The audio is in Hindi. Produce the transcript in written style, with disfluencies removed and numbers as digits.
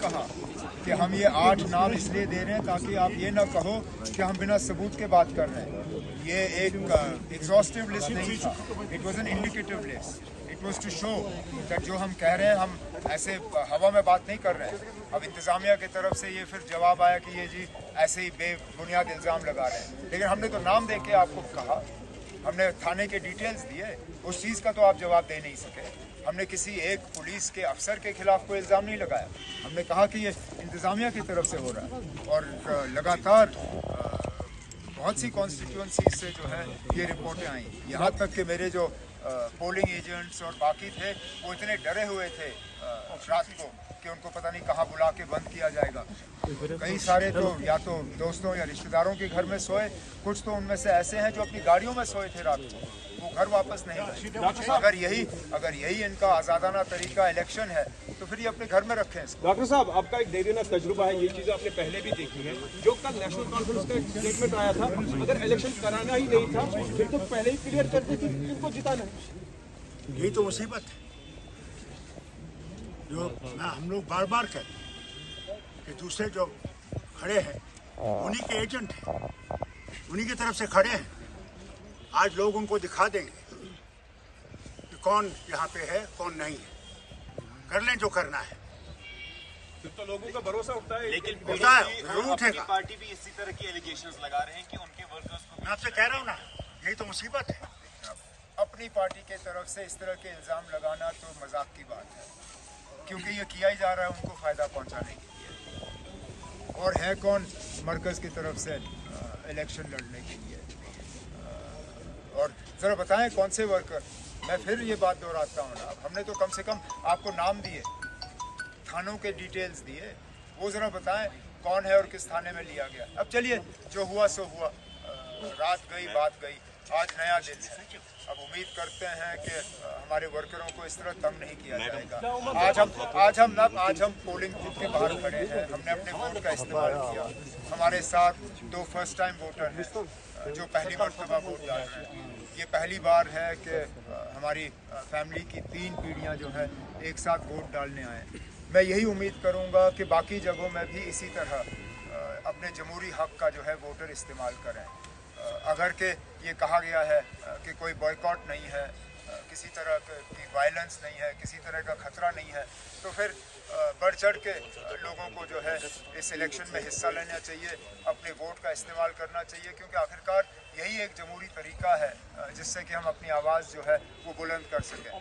कहा कि हम ये 8 नाम इसलिए दे रहे हैं ताकि आप ये ना कहो कि हम बिना सबूत के बात कर रहे हैं। ये एक एग्जॉस्टिव लिस्ट नहीं था, it was an indicative list. It was to show that जो हम कह रहे हैं हम ऐसे हवा में बात नहीं कर रहे हैं। अब इंतज़ामिया की तरफ से ये फिर जवाब आया कि ये जी ऐसे ही बेबुनियाद इल्ज़ाम लगा रहे हैं, लेकिन हमने तो नाम दे के आपको कहा, हमने थाने के डिटेल्स दिए, उस चीज़ का तो आप जवाब दे नहीं सके। हमने किसी एक पुलिस के अफसर के खिलाफ कोई इल्ज़ाम नहीं लगाया, हमने कहा कि ये इंतज़ामिया की तरफ से हो रहा है। और लगातार बहुत सी कॉन्स्टिट्यूंसी से जो है ये रिपोर्टें आई, यहाँ तक कि मेरे जो पोलिंग एजेंट्स और बाकी थे वो इतने डरे हुए थे रात को कि उनको पता नहीं कहाँ बुला के बंद किया जाएगा। कई सारे तो या तो दोस्तों या रिश्तेदारों के घर में सोए, कुछ तो उनमें से ऐसे हैं जो अपनी गाड़ियों में सोए थे रात को, वो घर वापस नहीं गए। अगर यही इनका आज़ादाना तरीका इलेक्शन है तो फिर ये अपने घर में रखें इसको। डॉक्टर साहब, आपका एक देरीना तजुर्बा है, ये चीज़ें आपने पहले भी देखी है। जो कल नेशनल कॉन्फ्रेंस का एक स्टेटमेंट आया था, अगर इलेक्शन कराना ही नहीं था फिर तो पहले ही क्लियर कर दी थी किनको जिताना है। यही तो मुसीबत है जो हम लोग बार बार कहते हैं कि दूसरे जो खड़े हैं उन्हीं के एजेंट हैं, उन्हीं की तरफ से खड़े हैं। आज लोग उनको दिखा देंगे कि कौन यहाँ पे है कौन नहीं है, कर लें जो करना है। फिर तो लोगों का भरोसा उठता है, लेकिन होता है जरूर उठेगा। पार्टी भी इसी तरह की एलिगेशंस लगा रहे हैं कि उनके वर्कर्स को। मैं आपसे कह रहा हूँ ना, यही तो मुसीबत है। अपनी पार्टी के तरफ से इस तरह के इल्ज़ाम लगाना तो मजाक की बात है, क्योंकि ये किया ही जा रहा है उनको फ़ायदा पहुंचाने के लिए। और है कौन मरकज़ की तरफ से इलेक्शन लड़ने के लिए? और ज़रा बताएं कौन से वर्कर? मैं फिर ये बात दोहराता हूँ ना, हमने तो कम से कम आपको नाम दिए, थानों के डिटेल्स दिए, वो ज़रा बताएं कौन है और किस थाने में लिया गया। अब चलिए, जो हुआ सो हुआ, रात गई बात गई, आज नया दिन है। अब उम्मीद करते हैं कि हमारे वर्करों को इस तरह तंग नहीं किया जाएगा। आज हम पोलिंग बूथ के बाहर खड़े हैं, हमने अपने वोट का इस्तेमाल किया। हमारे साथ 2 फर्स्ट टाइम वोटर हैं जो पहली मरतबा वोट डाल रहे हैं। ये पहली बार है कि हमारी फैमिली की 3 पीढ़ियाँ जो है एक साथ वोट डालने आए। मैं यही उम्मीद करूँगा कि बाकी जगहों में भी इसी तरह अपने जमहूरी हक़ का जो है वोटर इस्तेमाल करें। अगर के ये कहा गया है कि कोई बॉयकॉट नहीं है, किसी तरह की वायलेंस नहीं है, किसी तरह का खतरा नहीं है, तो फिर बढ़ चढ़ के लोगों को जो है इस इलेक्शन में हिस्सा लेना चाहिए, अपने वोट का इस्तेमाल करना चाहिए, क्योंकि आखिरकार यही एक जमहूरी तरीका है जिससे कि हम अपनी आवाज़ जो है वो बुलंद कर सकें।